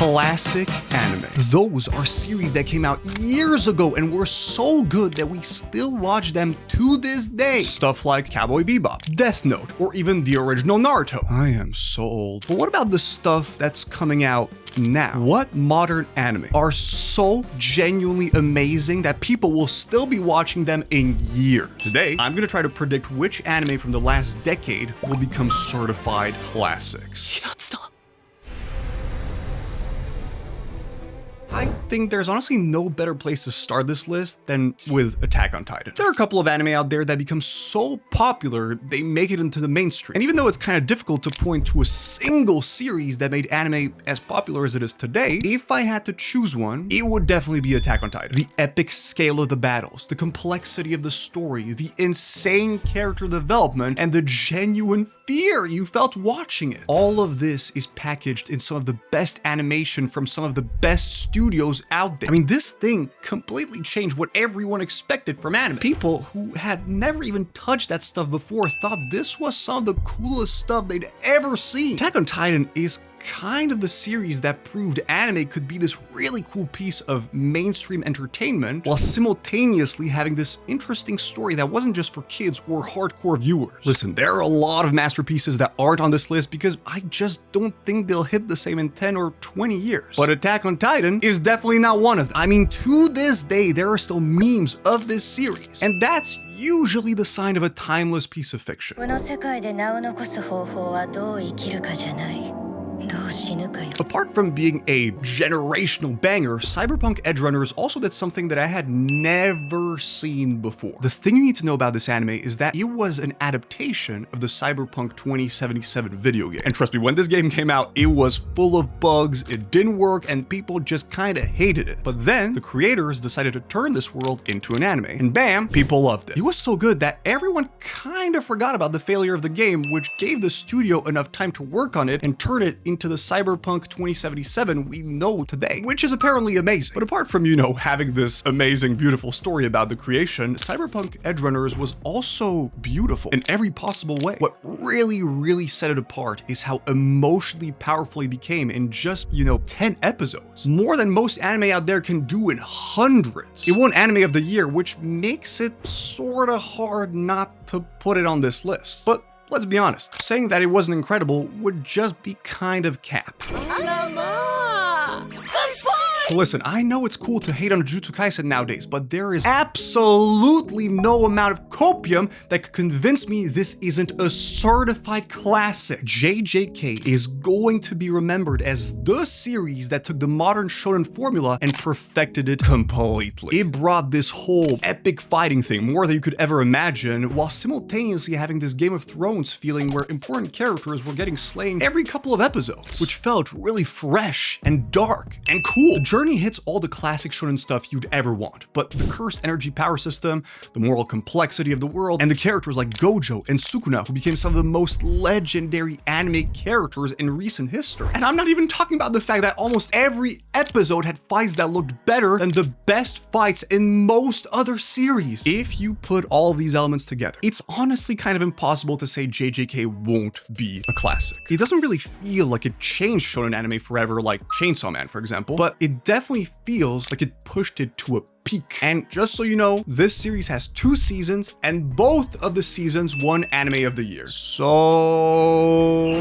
Classic anime. Those are series that came out years ago and were so good that we still watch them to this day. Stuff like Cowboy Bebop, Death Note, or even the original Naruto. I am so old. But what about the stuff that's coming out now? What modern anime are so genuinely amazing that people will still be watching them in years? Today, I'm gonna try to predict which anime from the last decade will become certified classics. I think there's honestly no better place to start this list than with Attack on Titan. There are a couple of anime out there that become so popular, they make it into the mainstream. And even though it's kind of difficult to point to a single series that made anime as popular as it is today, if I had to choose one, it would definitely be Attack on Titan. The epic scale of the battles, the complexity of the story, the insane character development, and the genuine fear you felt watching it. All of this is packaged in some of the best animation from some of the best studios out there. I mean, this thing completely changed what everyone expected from anime. People who had never even touched that stuff before thought this was some of the coolest stuff they'd ever seen. Attack on Titan is kind of the series that proved anime could be this really cool piece of mainstream entertainment while simultaneously having this interesting story that wasn't just for kids or hardcore viewers. Listen, there are a lot of masterpieces that aren't on this list because I just don't think they'll hit the same in 10 or 20 years. But Attack on Titan is definitely not one of them. I mean, to this day, there are still memes of this series, and that's usually the sign of a timeless piece of fiction. Apart from being a generational banger, Cyberpunk Edgerunners also did something that I had never seen before. The thing you need to know about this anime is that it was an adaptation of the Cyberpunk 2077 video game. And trust me, when this game came out, it was full of bugs, it didn't work, and people just kinda hated it. But then, the creators decided to turn this world into an anime, and bam, people loved it. It was so good that everyone kinda forgot about the failure of the game, which gave the studio enough time to work on it and turn it into the Cyberpunk 2077 we know today, which is apparently amazing. But apart from, having this amazing, beautiful story about the creation, Cyberpunk Edgerunners was also beautiful in every possible way. What really set it apart is how emotionally powerful it became in just, 10 episodes. More than most anime out there can do in hundreds. It won Anime of the Year, which makes it sorta hard not to put it on this list. But let's be honest, saying that it wasn't incredible would just be kind of cap. Listen, I know it's cool to hate on Jujutsu Kaisen nowadays, but there is absolutely no amount of copium that could convince me this isn't a certified classic. JJK is going to be remembered as the series that took the modern shonen formula and perfected it completely. It brought this whole epic fighting thing, more than you could ever imagine, while simultaneously having this Game of Thrones feeling where important characters were getting slain every couple of episodes, which felt really fresh and dark and cool. The journey hits all the classic shonen stuff you'd ever want, but the cursed energy power system, the moral complexity of the world, and the characters like Gojo and Sukuna, who became some of the most legendary anime characters in recent history. And I'm not even talking about the fact that almost every episode had fights that looked better than the best fights in most other series. If you put all of these elements together, it's honestly kind of impossible to say JJK won't be a classic. It doesn't really feel like it changed shonen anime forever like Chainsaw Man, for example, but it definitely feels like it pushed it to a peak. And just so you know, this series has 2 seasons, and both of the seasons won Anime of the Year. So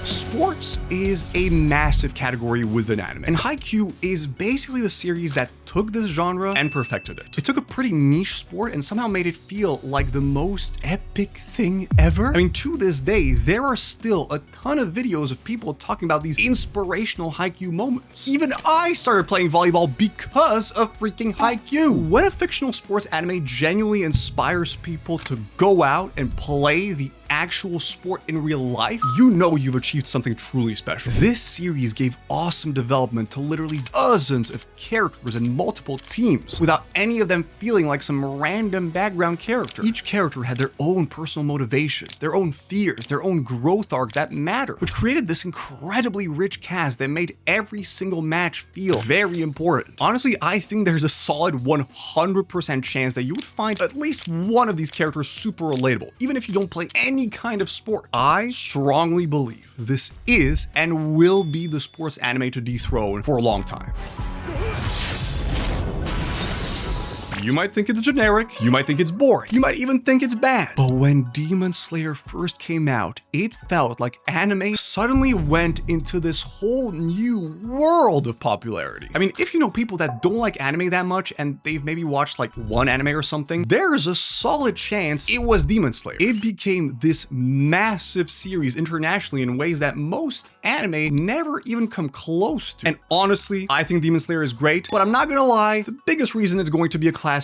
sports is a massive category within anime, and Haikyuu is basically the series that took this genre and perfected it. It took a pretty niche sport and somehow made it feel like the most epic thing ever. I mean, to this day, there are still a ton of videos of people talking about these inspirational Haikyuu moments. Even I started playing volleyball because of freaking Haikyuu. When a fictional sports anime genuinely inspires people to go out and play the actual sport in real life, you know you've achieved something truly special. This series gave awesome development to literally dozens of characters and multiple teams without any of them feeling like some random background character. Each character had their own personal motivations, their own fears, their own growth arc that mattered, which created this incredibly rich cast that made every single match feel very important. Honestly, I think there's a solid 100% chance that you would find at least one of these characters super relatable, even if you don't play any any kind of sport. I strongly believe this is and will be the sports anime to dethrone for a long time. You might think it's generic, you might think it's boring, you might even think it's bad. But when Demon Slayer first came out, it felt like anime suddenly went into this whole new world of popularity. I mean, if you know people that don't like anime that much and they've maybe watched like one anime or something, there's a solid chance it was Demon Slayer. It became this massive series internationally in ways that most anime never even come close to. And honestly, I think Demon Slayer is great, but I'm not gonna lie, the biggest reason it's going to be a classic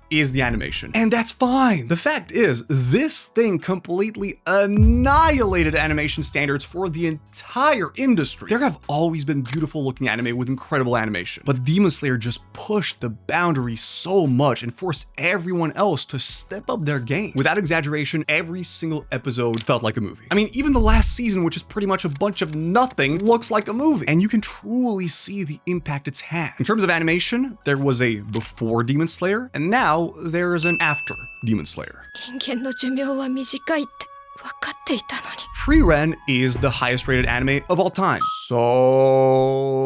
is the animation. And that's fine. The fact is, this thing completely annihilated animation standards for the entire industry. There have always been beautiful looking anime with incredible animation, but Demon Slayer just pushed the boundary so much and forced everyone else to step up their game. Without exaggeration, every single episode felt like a movie. I mean, even the last season, which is pretty much a bunch of nothing, looks like a movie. And you can truly see the impact it's had. In terms of animation, there was a before Demon Slayer, and now there is an after Demon Slayer. Frieren is the highest rated anime of all time. So...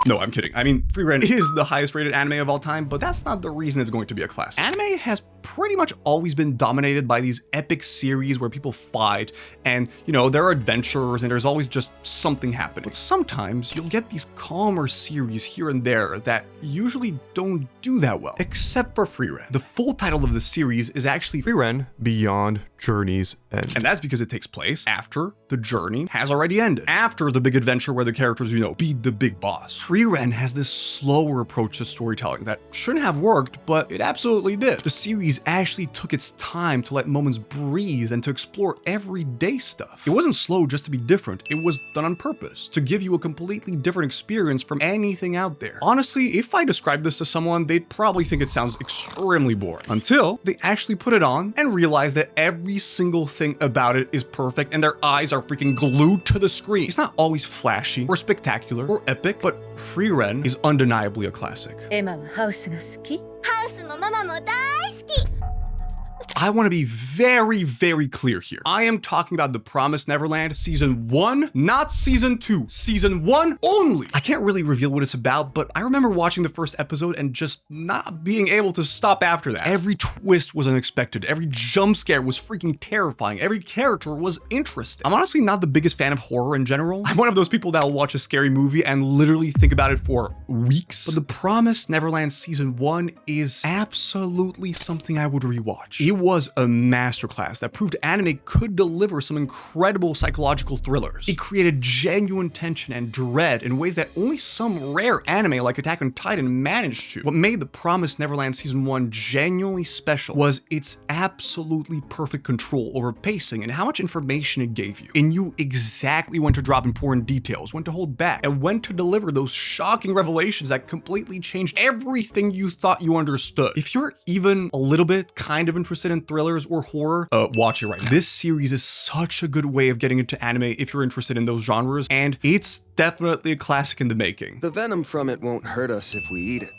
No, I'm kidding. I mean, Frieren is the highest rated anime of all time, but that's not the reason it's going to be a classic. Anime has pretty much always been dominated by these epic series where people fight and, you know, there are adventures and there's always just something happening. But sometimes you'll get these calmer series here and there that usually don't do that well, except for Frieren. The full title of the series is actually Frieren Beyond Journey's End. And that's because it takes place after the journey has already ended, after the big adventure where the characters, you know, beat the big boss. Frieren has this slower approach to storytelling that shouldn't have worked, but it absolutely did. The series actually took its time to let moments breathe and to explore everyday stuff. It wasn't slow just to be different, it was done on purpose, to give you a completely different experience from anything out there. Honestly, if I describe this to someone, they'd probably think it sounds extremely boring, until they actually put it on and realize that every single thing about it is perfect and their eyes are freaking glued to the screen. It's not always flashy or spectacular or epic, but Frieren is undeniably a classic. I want to be very, very clear here. I am talking about The Promised Neverland Season 1, not Season 2. Season 1 only! I can't really reveal what it's about, but I remember watching the first episode and just not being able to stop after that. Every twist was unexpected. Every jump scare was freaking terrifying. Every character was interesting. I'm honestly not the biggest fan of horror in general. I'm one of those people that will watch a scary movie and literally think about it for weeks. But The Promised Neverland Season 1 is absolutely something I would rewatch. It was a masterclass that proved anime could deliver some incredible psychological thrillers. It created genuine tension and dread in ways that only some rare anime like Attack on Titan managed to. What made The Promised Neverland Season 1 genuinely special was its absolutely perfect control over pacing and how much information it gave you. It knew exactly when to drop important details, when to hold back, and when to deliver those shocking revelations that completely changed everything you thought you understood. If you're even a little bit kind of interested in thrillers or horror, watch it right now. This series is such a good way of getting into anime if you're interested in those genres, and it's definitely a classic in the making. The venom from it won't hurt us if we eat it.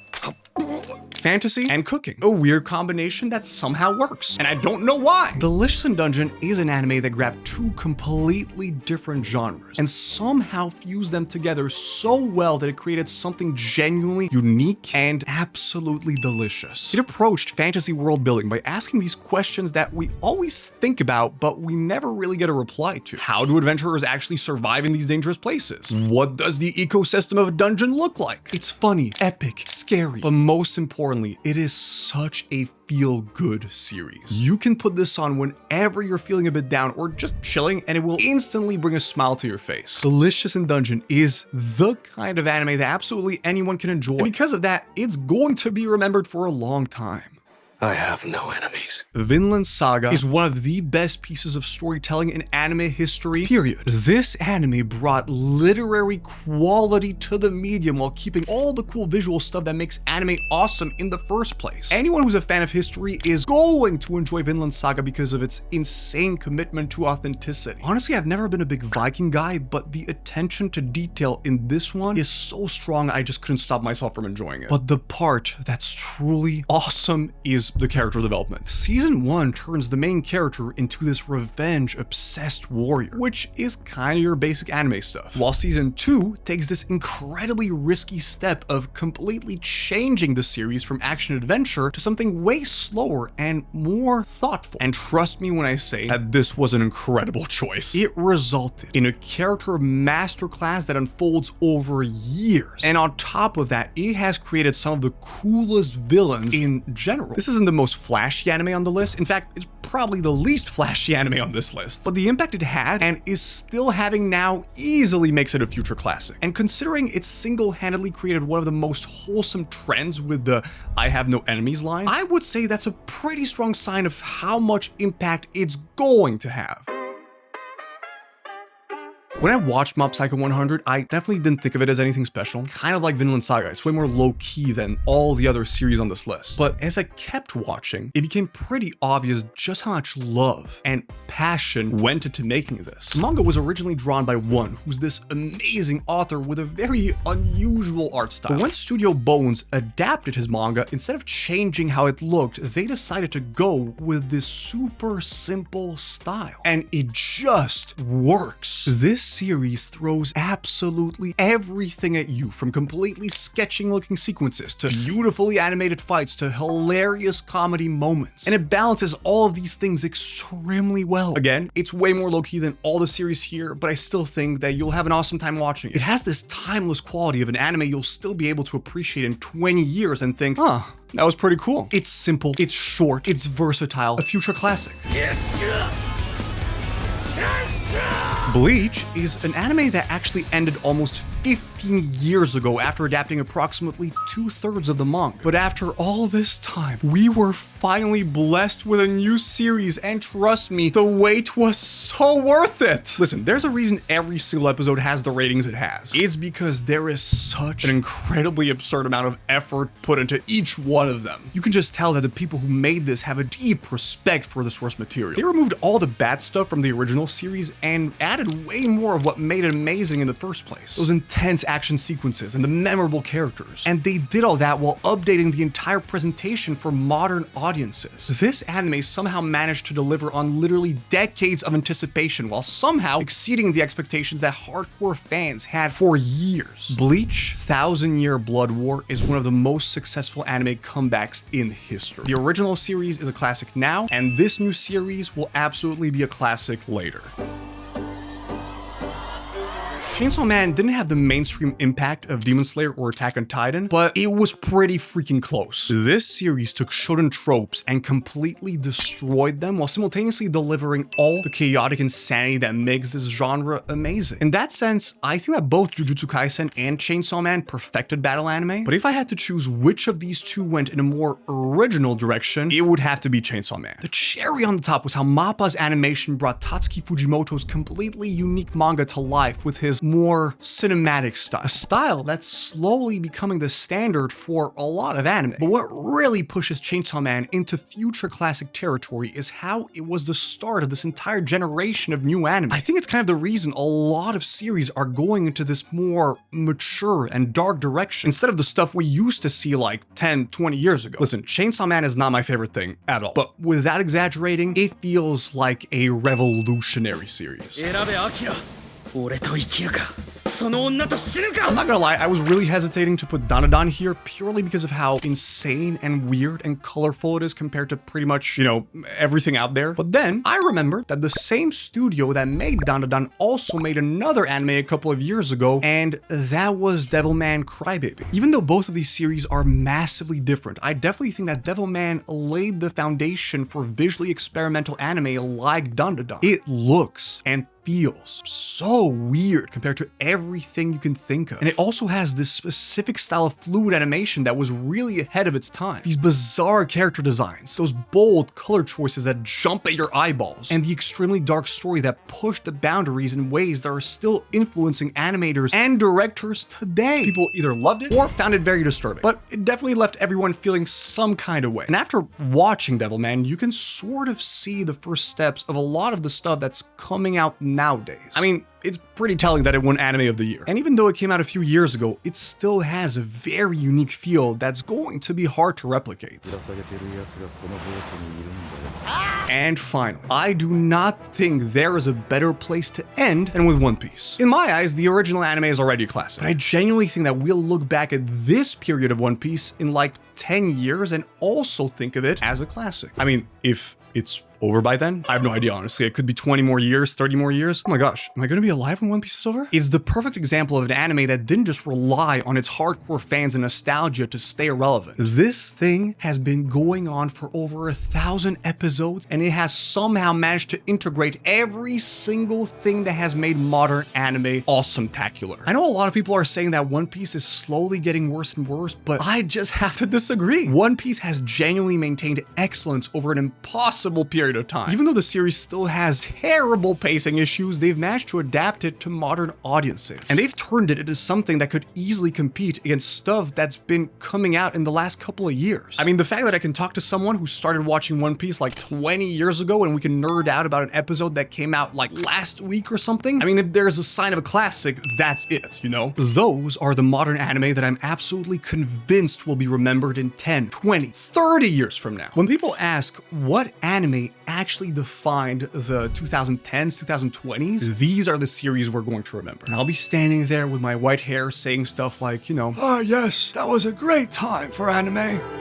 Fantasy and cooking, a weird combination that somehow works, and I don't know why. Delicious in Dungeon is an anime that grabbed two completely different genres and somehow fused them together so well that it created something genuinely unique and absolutely delicious. It approached fantasy world building by asking these questions that we always think about, but we never really get a reply to. How do adventurers actually survive in these dangerous places? What does the ecosystem of a dungeon look like? It's funny, epic, scary, but most importantly, it is such a feel-good series. You can put this on whenever you're feeling a bit down or just chilling, and it will instantly bring a smile to your face. Delicious in Dungeon is the kind of anime that absolutely anyone can enjoy. And because of that, it's going to be remembered for a long time. I have no enemies. Vinland Saga is one of the best pieces of storytelling in anime history, period. This anime brought literary quality to the medium while keeping all the cool visual stuff that makes anime awesome in the first place. Anyone who's a fan of history is going to enjoy Vinland Saga because of its insane commitment to authenticity. Honestly, I've never been a big Viking guy, but the attention to detail in this one is so strong I just couldn't stop myself from enjoying it. But the part that's truly awesome is the character development. Season 1 turns the main character into this revenge-obsessed warrior, which is kind of your basic anime stuff, while Season 2 takes this incredibly risky step of completely changing the series from action-adventure to something way slower and more thoughtful. And trust me when I say that this was an incredible choice. It resulted in a character masterclass that unfolds over years. And on top of that, it has created some of the coolest villains in general. This isn't the most flashy anime on the list. In fact, it's probably the least flashy anime on this list. But the impact it had and is still having now easily makes it a future classic. And considering it single-handedly created one of the most wholesome trends with the "I have no enemies" line, I would say that's a pretty strong sign of how much impact it's going to have. When I watched Mob Psycho 100, I definitely didn't think of it as anything special. Kind of like Vinland Saga, it's way more low-key than all the other series on this list. But as I kept watching, it became pretty obvious just how much love and passion went into making this. The manga was originally drawn by one who's this amazing author with a very unusual art style. But when Studio Bones adapted his manga, instead of changing how it looked, they decided to go with this super simple style. And it just works. This series throws absolutely everything at you, from completely sketching looking sequences to beautifully animated fights to hilarious comedy moments. And it balances all of these things extremely well. Again, it's way more low-key than all the series here, but I still think that you'll have an awesome time watching it. It has this timeless quality of an anime you'll still be able to appreciate in 20 years and think, huh, that was pretty cool. It's simple, it's short, it's versatile, a future classic. Bleach is an anime that actually ended almost 15 years ago after adapting approximately 2/3 of the manga. But after all this time, we were finally blessed with a new series, and trust me, the wait was so worth it. Listen, there's a reason every single episode has the ratings it has. It's because there is such an incredibly absurd amount of effort put into each one of them. You can just tell that the people who made this have a deep respect for the source material. They removed all the bad stuff from the original series and added way more of what made it amazing in the first place. Those intense action sequences and the memorable characters. And they did all that while updating the entire presentation for modern audiences. This anime somehow managed to deliver on literally decades of anticipation while somehow exceeding the expectations that hardcore fans had for years. Bleach: Thousand Year Blood War is one of the most successful anime comebacks in history. The original series is a classic now, and this new series will absolutely be a classic later. Chainsaw Man didn't have the mainstream impact of Demon Slayer or Attack on Titan, but it was pretty freaking close. This series took shonen tropes and completely destroyed them while simultaneously delivering all the chaotic insanity that makes this genre amazing. In that sense, I think that both Jujutsu Kaisen and Chainsaw Man perfected battle anime, but if I had to choose which of these two went in a more original direction, it would have to be Chainsaw Man. The cherry on the top was how MAPPA's animation brought Tatsuki Fujimoto's completely unique manga to life with his more cinematic style, a style that's slowly becoming the standard for a lot of anime. But what really pushes Chainsaw Man into future classic territory is how it was the start of this entire generation of new anime. I think it's kind of the reason a lot of series are going into this more mature and dark direction instead of the stuff we used to see like 10, 20 years ago. Listen, Chainsaw Man is not my favorite thing at all, but without exaggerating, it feels like a revolutionary series. I'm not gonna lie, I was really hesitating to put Dandadan here purely because of how insane and weird and colorful it is compared to pretty much, everything out there. But then I remembered that the same studio that made Dandadan also made another anime a couple of years ago, and that was Devilman Crybaby. Even though both of these series are massively different, I definitely think that Devilman laid the foundation for visually experimental anime like Dandadan. It looks and feels so weird compared to everything you can think of. And it also has this specific style of fluid animation that was really ahead of its time. These bizarre character designs, those bold color choices that jump at your eyeballs, and the extremely dark story that pushed the boundaries in ways that are still influencing animators and directors today. People either loved it or found it very disturbing, but it definitely left everyone feeling some kind of way. And after watching Devilman, you can sort of see the first steps of a lot of the stuff that's coming out nowadays. I mean, it's pretty telling that it won Anime of the Year. And even though it came out a few years ago, it still has a very unique feel that's going to be hard to replicate. And finally, I do not think there is a better place to end than with One Piece. In my eyes, the original anime is already a classic, but I genuinely think that we'll look back at this period of One Piece in like 10 years and also think of it as a classic. I mean, if it's over by then? I have no idea, honestly. It could be 20 more years, 30 more years. Oh my gosh, am I gonna be alive when One Piece is over? It's the perfect example of an anime that didn't just rely on its hardcore fans and nostalgia to stay relevant. This thing has been going on for over 1,000 episodes, and it has somehow managed to integrate every single thing that has made modern anime awesome-tacular. I know a lot of people are saying that One Piece is slowly getting worse and worse, but I just have to disagree. One Piece has genuinely maintained excellence over an impossible period of time. Even though the series still has terrible pacing issues, they've managed to adapt it to modern audiences. And they've turned it into something that could easily compete against stuff that's been coming out in the last couple of years. I mean, the fact that I can talk to someone who started watching One Piece like 20 years ago and we can nerd out about an episode that came out like last week or something. I mean, if there's a sign of a classic, that's it, you know? Those are the modern anime that I'm absolutely convinced will be remembered in 10, 20, 30 years from now. When people ask what anime actually defined the 2010s, 2020s, these are the series we're going to remember. And I'll be standing there with my white hair saying stuff like, you know, "Ah, yes, that was a great time for anime."